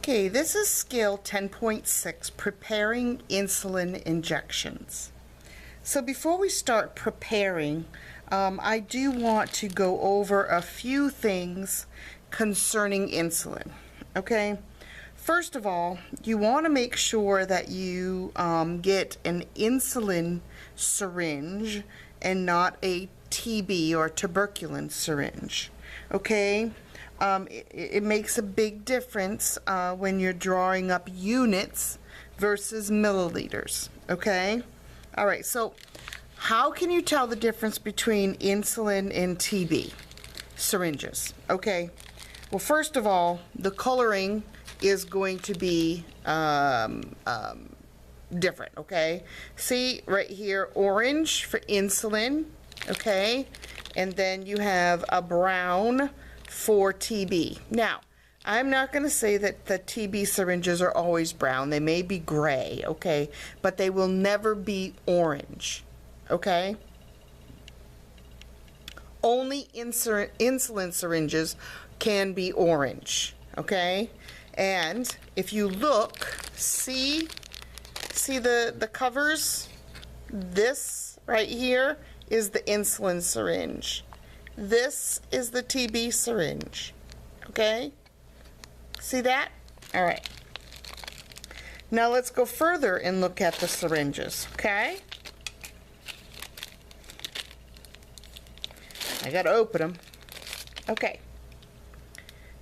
Okay, this is skill 10.6, preparing insulin injections. So before we start preparing, I do want to go over a few things concerning insulin. Okay, first of all, you want to make sure that you get an insulin syringe and not a TB or tuberculin syringe. Okay, it makes a big difference when you're drawing up units versus milliliters. Okay, all right, so how can you tell the difference between insulin and TB syringes? Okay, well, first of all, the coloring is going to be different. Okay, see right here, orange for insulin. Okay, and then you have a brown for TB. Now, I'm not going to say that the TB syringes are always brown. They may be gray, okay, but they will never be orange, okay? Only insulin syringes can be orange, okay? And if you look, see the covers? This right here is the insulin syringe. This is the TB syringe. Okay? See that? All right. Now let's go further and look at the syringes. Okay? I gotta open them. Okay.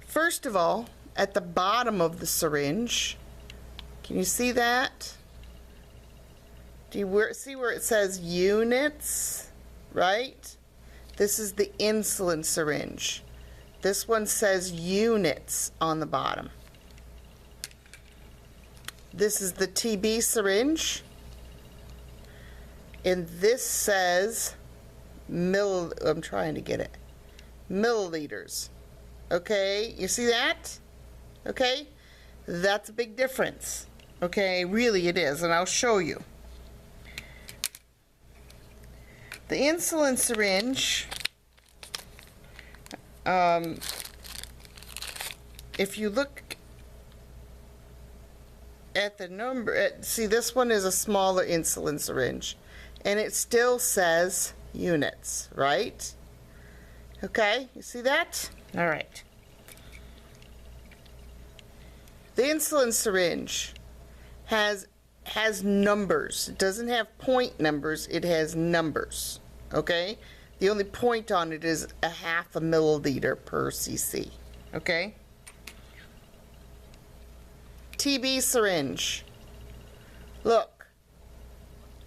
First of all, at the bottom of the syringe, can you see that? Do you see where it says units? Right? This is the insulin syringe. This one says units on the bottom. This is the TB syringe. And this says I'm trying to get it. Milliliters. Okay, you see that? Okay? That's a big difference. Okay, really it is, and I'll show you. The insulin syringe, if you look at the number, see, this one is a smaller insulin syringe, and it still says units, right? Okay, you see that? All right. The insulin syringe has numbers. It doesn't have point numbers, it has numbers. Okay? The only point on it is a half a milliliter per cc. Okay? TB syringe. Look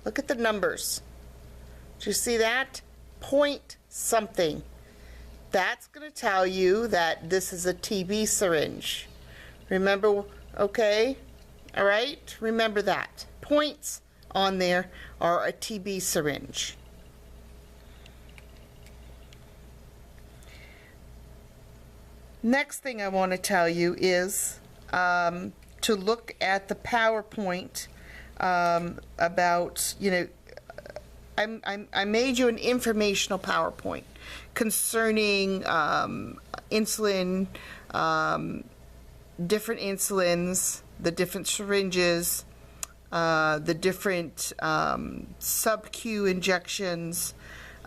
at the numbers. Do you see that? Point something. That's going to tell you that this is a TB syringe. Remember, okay? All right, remember that. Points on there are a TB syringe. Next thing I want to tell you is to look at the PowerPoint about, you know, I made you an informational PowerPoint concerning insulin, different insulins, the different syringes, the different sub-Q injections,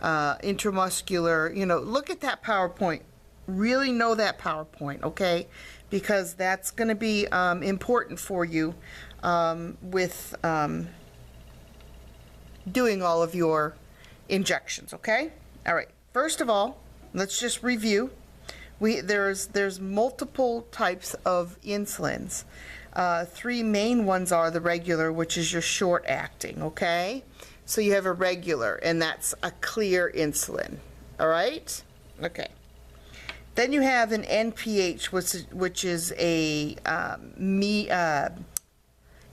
intramuscular. You know, look at that PowerPoint. Really know that PowerPoint, okay? Because that's going to be important for you with doing all of your injections, okay? All right. First of all, let's just review. There's multiple types of insulins. Three main ones are the regular, which is your short acting, okay? So you have a regular, and that's a clear insulin, all right? Okay. Then you have an NPH, which is a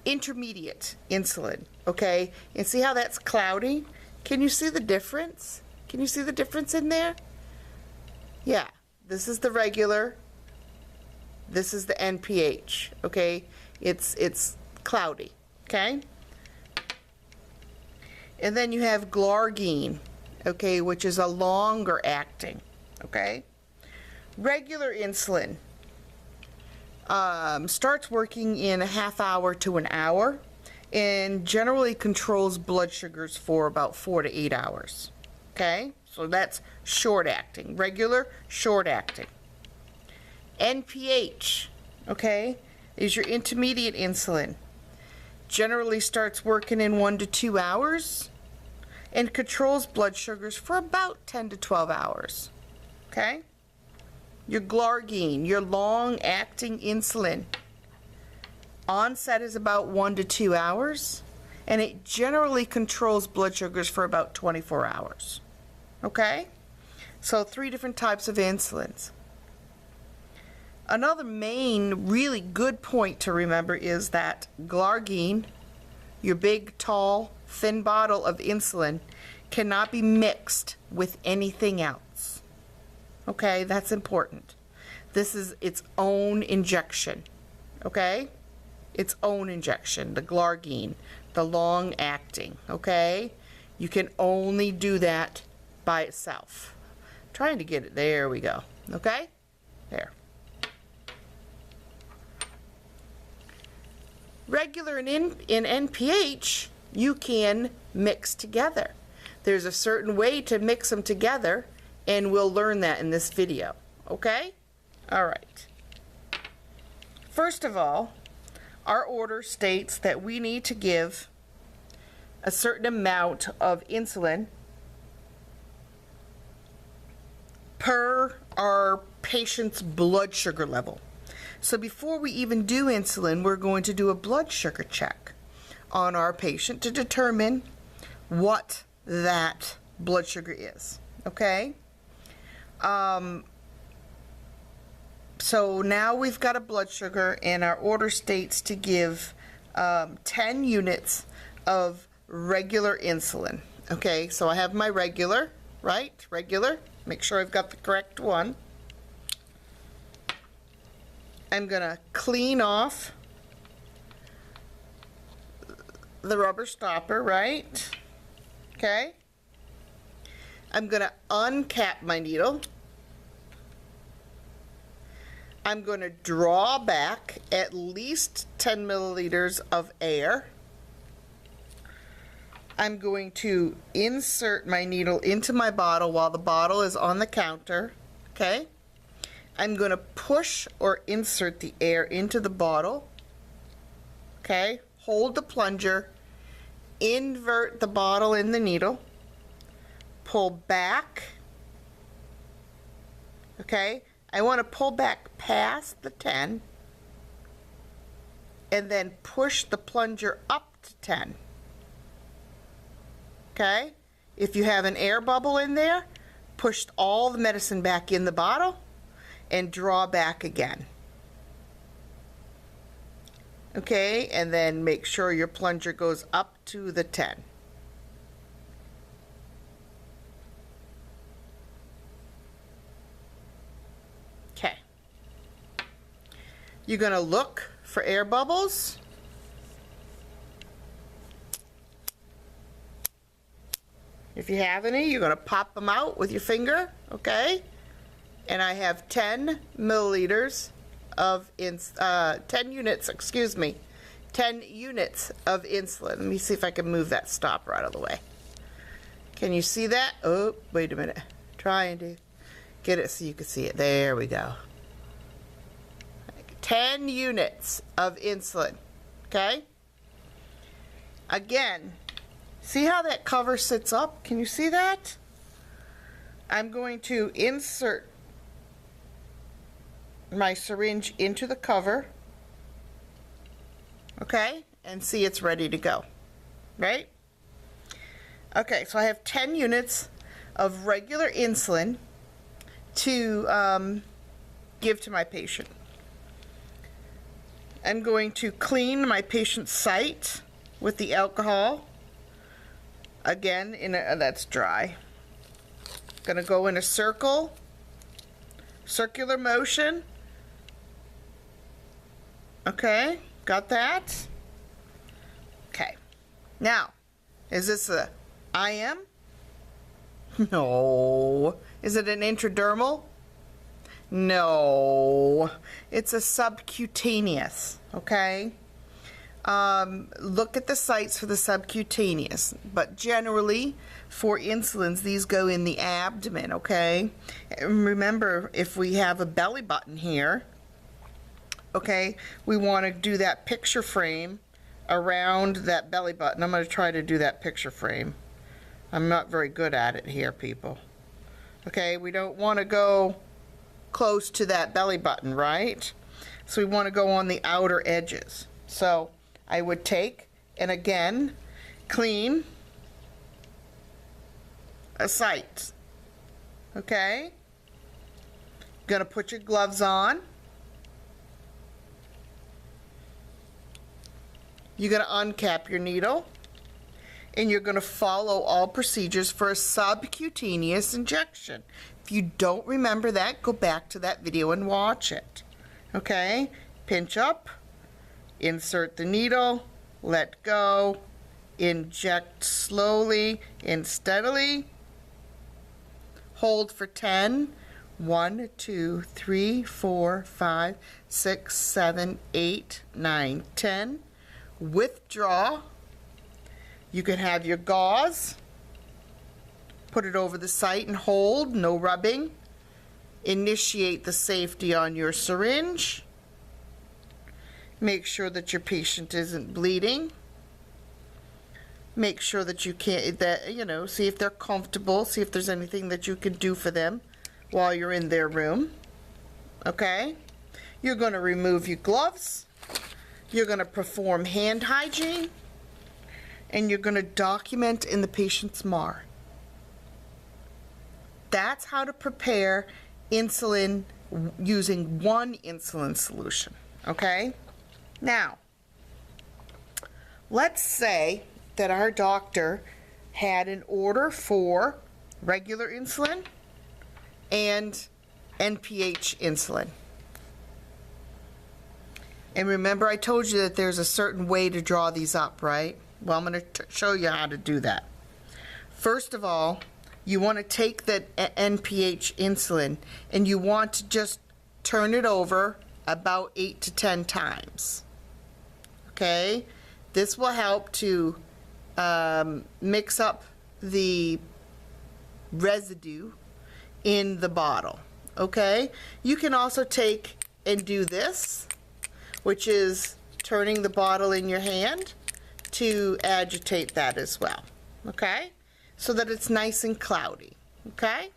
intermediate insulin, okay? And see how that's cloudy? Can you see the difference? Can you see the difference in there? Yeah, this is the regular. This is the NPH, okay? It's cloudy, okay? And then you have glargine, okay, which is a longer acting, okay? Regular insulin starts working in a half hour to an hour and generally controls blood sugars for about 4 to 8 hours. Okay, so that's short acting, regular short acting. NPH, okay, is your intermediate insulin. Generally starts working in 1 to 2 hours and controls blood sugars for about 10 to 12 hours. Okay? Your glargine, your long-acting insulin. Onset is about 1 to 2 hours, and it generally controls blood sugars for about 24 hours. Okay? So 3 different types of insulins. Another main really good point to remember is that glargine, your big, tall, thin bottle of insulin, cannot be mixed with anything else. Okay, that's important. This is its own injection. Okay? Its own injection, the glargine, the long-acting. Okay? You can only do that by itself. I'm trying to get it. There we go. Okay? There. Regular and in NPH, you can mix together. There's a certain way to mix them together, and we'll learn that in this video. Okay? All right. First of all, our order states that we need to give a certain amount of insulin per our patient's blood sugar level. So before we even do insulin, we're going to do a blood sugar check on our patient to determine what that blood sugar is. Okay? So now we've got a blood sugar, and our order states to give 10 units of regular insulin. Okay, so I have my regular, right? Regular. Make sure I've got the correct one. I'm going to clean off the rubber stopper, right? Okay. I'm going to uncap my needle. I'm going to draw back at least 10 milliliters of air. I'm going to insert my needle into my bottle while the bottle is on the counter. Okay. I'm going to push or insert the air into the bottle. Okay. Hold the plunger. Invert the bottle in the needle. Pull back. Okay. I want to pull back past the 10 and then push the plunger up to 10. Okay? If you have an air bubble in there, push all the medicine back in the bottle and draw back again. Okay? And then make sure your plunger goes up to the 10. Okay. You're going to look for air bubbles. If you have any, you're going to pop them out with your finger, okay? And I have 10 milliliters of 10 units, excuse me, 10 units of insulin. Let me see if I can move that stopper out of the way. Can you see that? Oh, wait a minute. Trying to get it so you can see it. There we go. 10 units of insulin, okay? Again, see how that cover sits up? Can you see that? I'm going to insert my syringe into the cover, okay, and see it's ready to go, right? Okay, so I have 10 units of regular insulin to give to my patient. I'm going to clean my patient's site with the alcohol. Again, that's dry. Gonna go in a circular motion. Okay, got that? Okay. Now, is this a IM? No. Is it an intradermal? No, it's a subcutaneous, okay? Look at the sites for the subcutaneous, but generally for insulins, these go in the abdomen, okay? And remember, if we have a belly button here, okay, we want to do that picture frame around that belly button. I'm going to try to do that picture frame. I'm not very good at it here, people. Okay, we don't want to go close to that belly button, right? So we want to go on the outer edges. So I would take, and again, clean a site. Okay? Gonna put your gloves on. You're gonna uncap your needle, and you're gonna follow all procedures for a subcutaneous injection. If you don't remember that, go back to that video and watch it. Okay? Pinch up, insert the needle, let go, inject slowly and steadily, hold for 10. 1, 2, 3, 4, 5, 6, 7, 8, 9, 10. Withdraw. You can have your gauze, put it over the site and hold, no rubbing. Initiate the safety on your syringe. Make sure that your patient isn't bleeding. Make sure that you can't, see if they're comfortable, see if there's anything that you can do for them while you're in their room. Okay? You're going to remove your gloves. You're going to perform hand hygiene. And you're going to document in the patient's MAR. That's how to prepare insulin using one insulin solution. Okay? Now, let's say that our doctor had an order for regular insulin and NPH insulin. And remember, I told you that there's a certain way to draw these up, right? Well, I'm going to show you how to do that. First of all, you want to take the NPH insulin and you want to just turn it over about 8 to 10 times. Okay? This will help to mix up the residue in the bottle. Okay? You can also take and do this, which is turning the bottle in your hand to agitate that as well. Okay? So that it's nice and cloudy. Okay?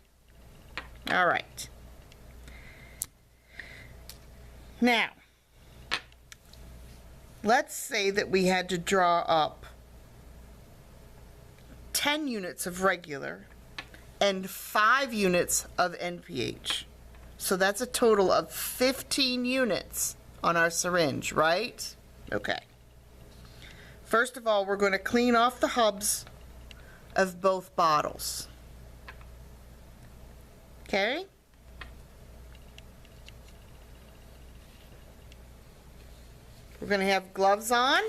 All right. Now, let's say that we had to draw up 10 units of regular and 5 units of NPH. So that's a total of 15 units on our syringe, right? Okay. First of all, we're going to clean off the hubs of both bottles. Okay? We're going to have gloves on.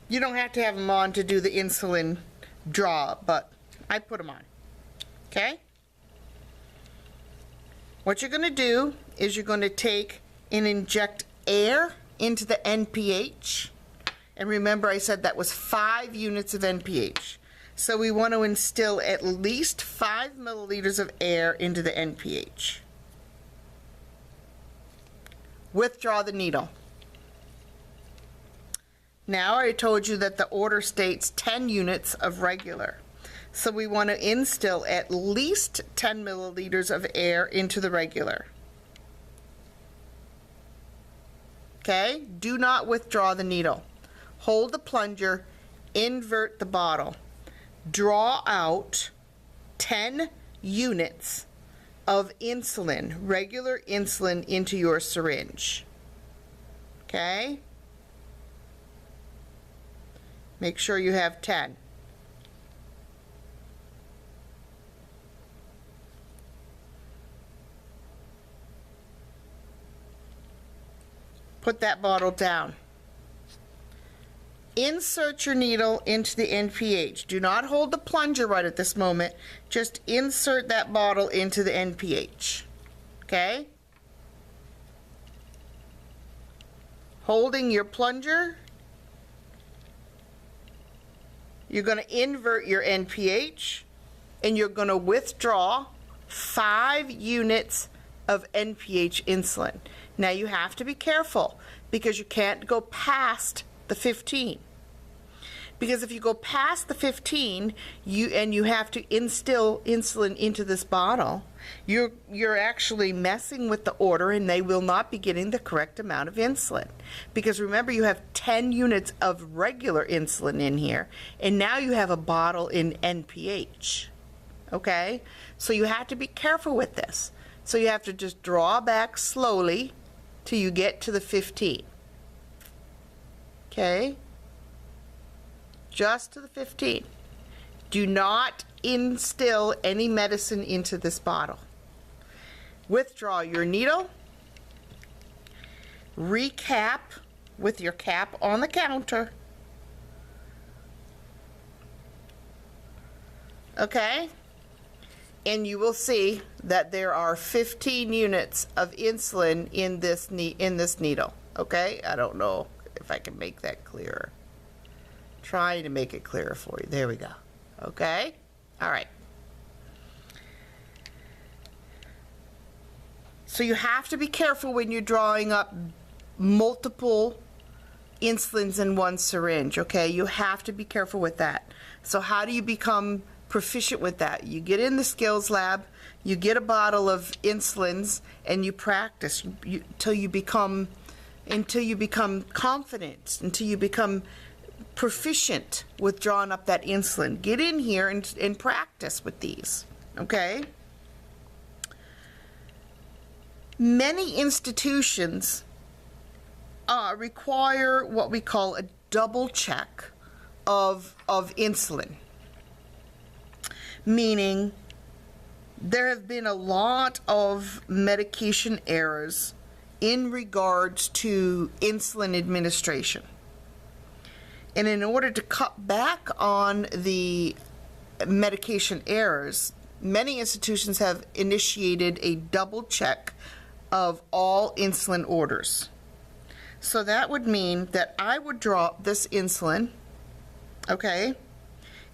You don't have to have them on to do the insulin draw, but I put them on. Okay? What you're going to do is you're going to take and inject air into the NPH. And remember, I said that was 5 units of NPH. So we want to instill at least 5 milliliters of air into the NPH. Withdraw the needle. Now I told you that the order states 10 units of regular. So we want to instill at least 10 milliliters of air into the regular. Okay? Do not withdraw the needle. Hold the plunger, invert the bottle. Draw out 10 units of insulin, regular insulin, into your syringe. Okay? Make sure you have 10. Put that bottle down. insert your needle into the NPH. Do not hold the plunger right at this moment. Just insert that bottle into the NPH. Okay? Holding your plunger, you're going to invert your NPH and you're going to withdraw 5 units of NPH insulin. Now you have to be careful because you can't go past the 15. Because if you go past the 15, you have to instill insulin into this bottle, you're actually messing with the order and they will not be getting the correct amount of insulin. Because remember, you have 10 units of regular insulin in here, and now you have a bottle in NPH. Okay? So you have to be careful with this. So you have to just draw back slowly till you get to the 15. Okay? Just to the 15. Do not instill any medicine into this bottle. Withdraw your needle. Recap with your cap on the counter. Okay? And you will see that there are 15 units of insulin in this needle. Okay? I don't know if I can make that clearer. Trying to make it clearer for you. There we go. Okay? All right. So you have to be careful when you're drawing up multiple insulins in one syringe, okay? You have to be careful with that. So how do you become proficient with that? You get in the skills lab, you get a bottle of insulins, and you practice until you become confident, until you become proficient with drawing up that insulin. Get in here and practice with these, okay? Many institutions require what we call a double check of insulin, meaning there have been a lot of medication errors in regards to insulin administration. And in order to cut back on the medication errors, many institutions have initiated a double check of all insulin orders. So that would mean that I would draw this insulin, okay,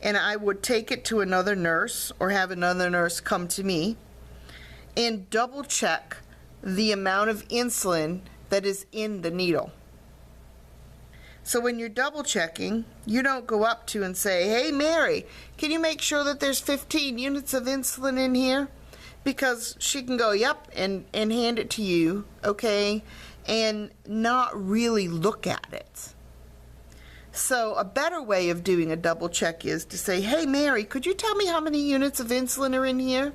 and I would take it to another nurse or have another nurse come to me and double check the amount of insulin that is in the needle. So when you're double checking, you don't go up to and say, hey Mary, can you make sure that there's 15 units of insulin in here? Because she can go, yep, and hand it to you, okay, and not really look at it. So a better way of doing a double check is to say, hey Mary, could you tell me how many units of insulin are in here?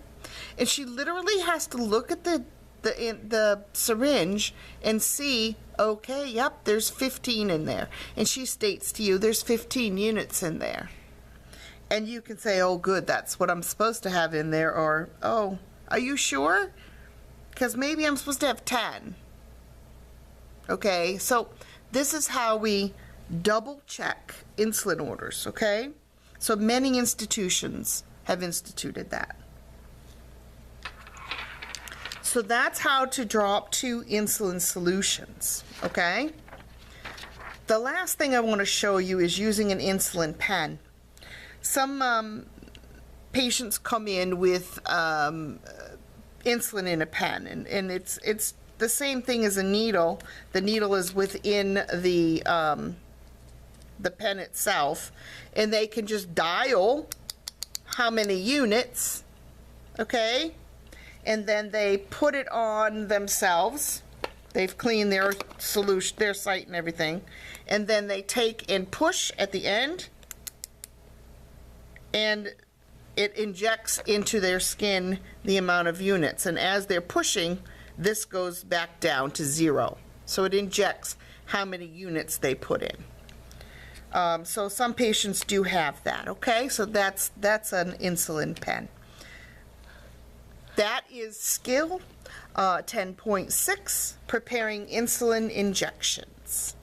And she literally has to look at the syringe and see, okay, yep, there's 15 in there. And she states to you, there's 15 units in there. And you can say, oh good, that's what I'm supposed to have in there, or, oh, are you sure? Because maybe I'm supposed to have 10. Okay, so this is how we double check insulin orders, okay? So many institutions have instituted that. So that's how to draw up 2 insulin solutions, okay? The last thing I want to show you is using an insulin pen. Some patients come in with insulin in a pen, and it's the same thing as a needle. The needle is within the pen itself, and they can just dial how many units, okay? And then they put it on themselves. They've cleaned their solution, their site and everything. And then they take and push at the end, and it injects into their skin the amount of units. And as they're pushing, this goes back down to 0. So it injects how many units they put in. So some patients do have that, okay? So that's an insulin pen. That is skill 10.6, preparing insulin injections.